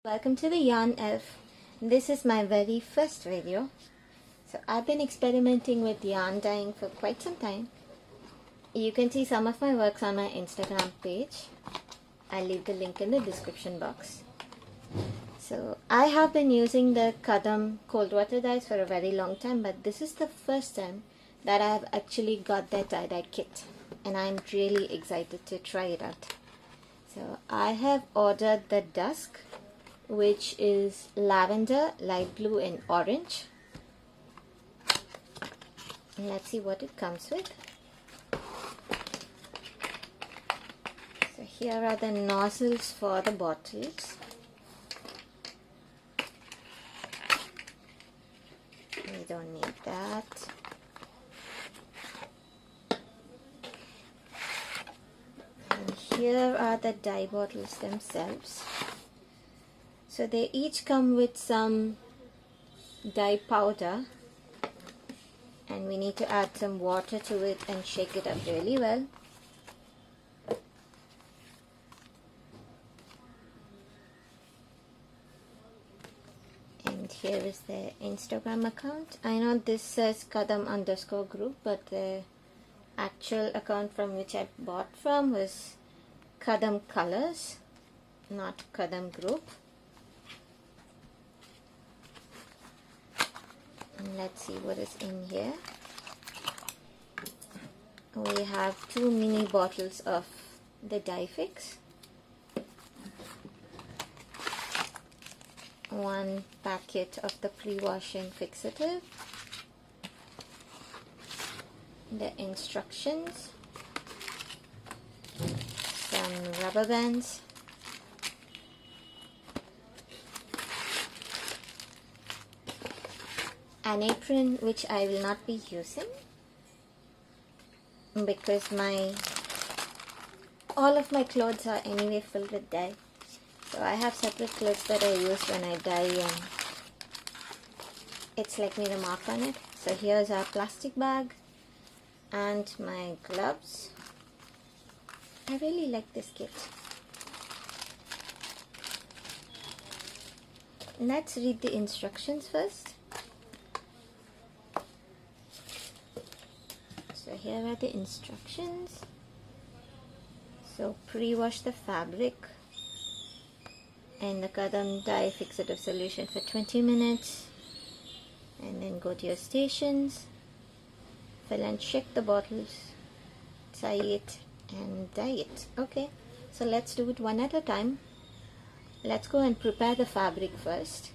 Welcome to the Yarn Elf. This is my very first video. So I've been experimenting with yarn dyeing for quite some time. You can see some of my works on my Instagram page. I'll leave the link in the description box. So I have been using the Kadam cold water dyes for a very long time, but this is the first time that I have actually got their tie-dye kit, and I'm really excited to try it out. So I have ordered the dusk, which is lavender, light blue and orange. And let's see what it comes with. So here are the nozzles for the bottles. We don't need that. And here are the dye bottles themselves. So they each come with some dye powder, and we need to add some water to it and shake it up really well. And here is their Instagram account. I know this says Kadam_group, but the actual account from which I bought from was Kadam Colors, not Kadam Group. Let's see what is in here. We have 2 mini bottles of the dye fix, 1 packet of the pre-washing fixative, the instructions, some rubber bands, an apron which I will not be using because all of my clothes are anyway filled with dye. So I have separate clothes that I use when I dye, and it's like made a mark on it. So here's our plastic bag and my gloves. I really like this kit. Let's read the instructions first. So here are the instructions. So pre-wash the fabric in the Kadam dye fixative solution for 20 minutes, and then go to your stations, fill and shake the bottles, tie it and dye it. Okay, so let's do it one at a time. Let's go and prepare the fabric first.